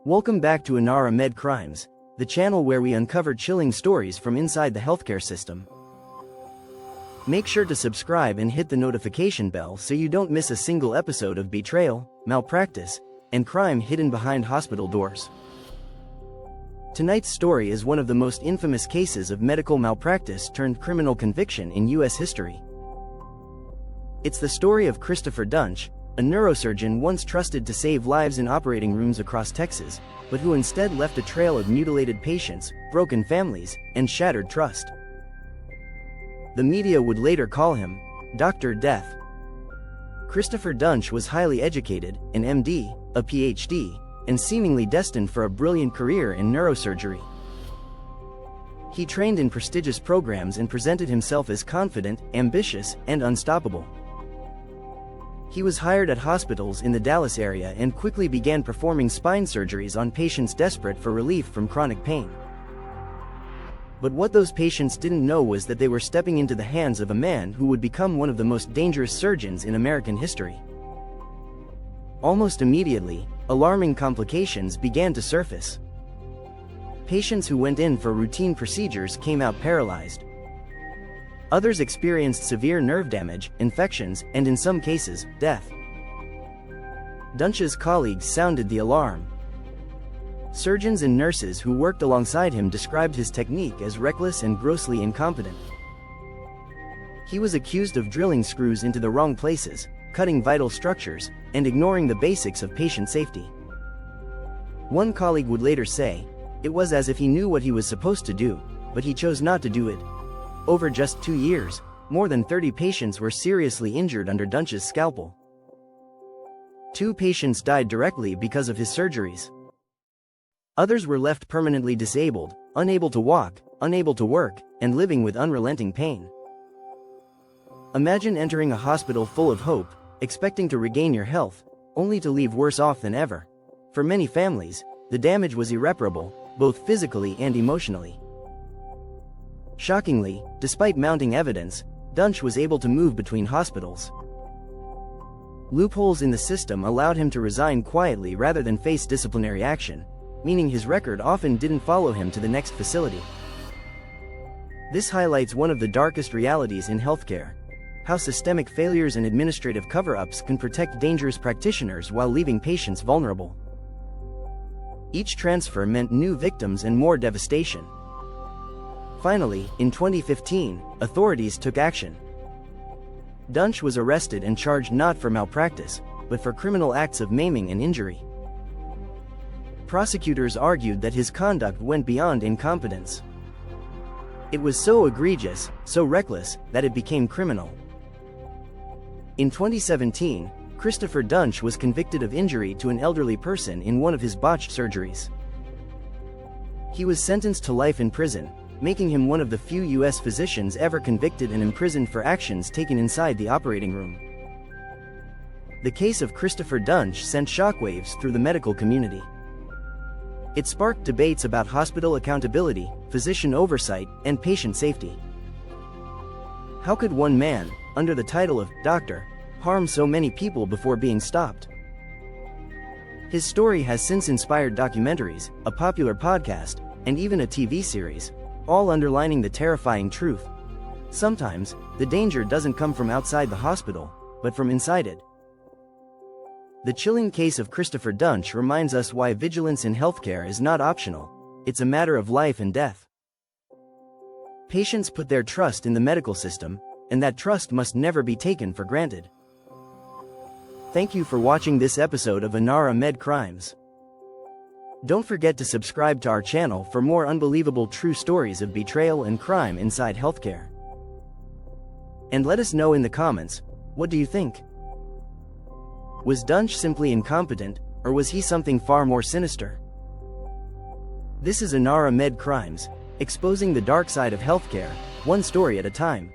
Welcome back to Inara Med Crimes, the channel where we uncover chilling stories from inside the healthcare system. Make sure to subscribe and hit the notification bell so you don't miss a single episode of betrayal, malpractice, and crime hidden behind hospital doors. Tonight's story is one of the most infamous cases of medical malpractice turned criminal conviction in U.S. history. It's the story of Christopher Duntsch, a neurosurgeon once trusted to save lives in operating rooms across Texas, but who instead left a trail of mutilated patients, broken families, and shattered trust. The media would later call him Dr. Death. Christopher Duntsch was highly educated, an MD, a PhD, and seemingly destined for a brilliant career in neurosurgery. He trained in prestigious programs and presented himself as confident, ambitious, and unstoppable. He was hired at hospitals in the Dallas area and quickly began performing spine surgeries on patients desperate for relief from chronic pain. But what those patients didn't know was that they were stepping into the hands of a man who would become one of the most dangerous surgeons in American history. Almost immediately, alarming complications began to surface. Patients who went in for routine procedures came out paralyzed. Others experienced severe nerve damage, infections, and in some cases, death. Duntsch's colleagues sounded the alarm. Surgeons and nurses who worked alongside him described his technique as reckless and grossly incompetent. He was accused of drilling screws into the wrong places, cutting vital structures, and ignoring the basics of patient safety. One colleague would later say, "It was as if he knew what he was supposed to do, but he chose not to do it." Over just 2 years, more than 30 patients were seriously injured under Duntsch's scalpel. 2 patients died directly because of his surgeries. Others were left permanently disabled, unable to walk, unable to work, and living with unrelenting pain. Imagine entering a hospital full of hope, expecting to regain your health, only to leave worse off than ever. For many families, the damage was irreparable, both physically and emotionally. Shockingly, despite mounting evidence, Duntsch was able to move between hospitals. Loopholes in the system allowed him to resign quietly rather than face disciplinary action, meaning his record often didn't follow him to the next facility. This highlights one of the darkest realities in healthcare: how systemic failures and administrative cover-ups can protect dangerous practitioners while leaving patients vulnerable. Each transfer meant new victims and more devastation. Finally, in 2015, authorities took action. Duntsch was arrested and charged not for malpractice, but for criminal acts of maiming and injury. Prosecutors argued that his conduct went beyond incompetence. It was so egregious, so reckless, that it became criminal. In 2017, Christopher Duntsch was convicted of injury to an elderly person in one of his botched surgeries. He was sentenced to life in prison, making him one of the few U.S. physicians ever convicted and imprisoned for actions taken inside the operating room. The case of Christopher Duntsch sent shockwaves through the medical community. It sparked debates about hospital accountability, physician oversight, and patient safety. How could one man, under the title of doctor, harm so many people before being stopped? His story has since inspired documentaries, a popular podcast, and even a TV series, all underlining the terrifying truth. Sometimes, the danger doesn't come from outside the hospital, but from inside it. The chilling case of Christopher Duntsch reminds us why vigilance in healthcare is not optional, it's a matter of life and death. Patients put their trust in the medical system, and that trust must never be taken for granted. Thank you for watching this episode of Inara Med Crimes. Don't forget to subscribe to our channel for more unbelievable true stories of betrayal and crime inside healthcare. And let us know in the comments, what do you think? Was Duntsch simply incompetent, or was he something far more sinister? This is Inara Med Crimes, exposing the dark side of healthcare, one story at a time.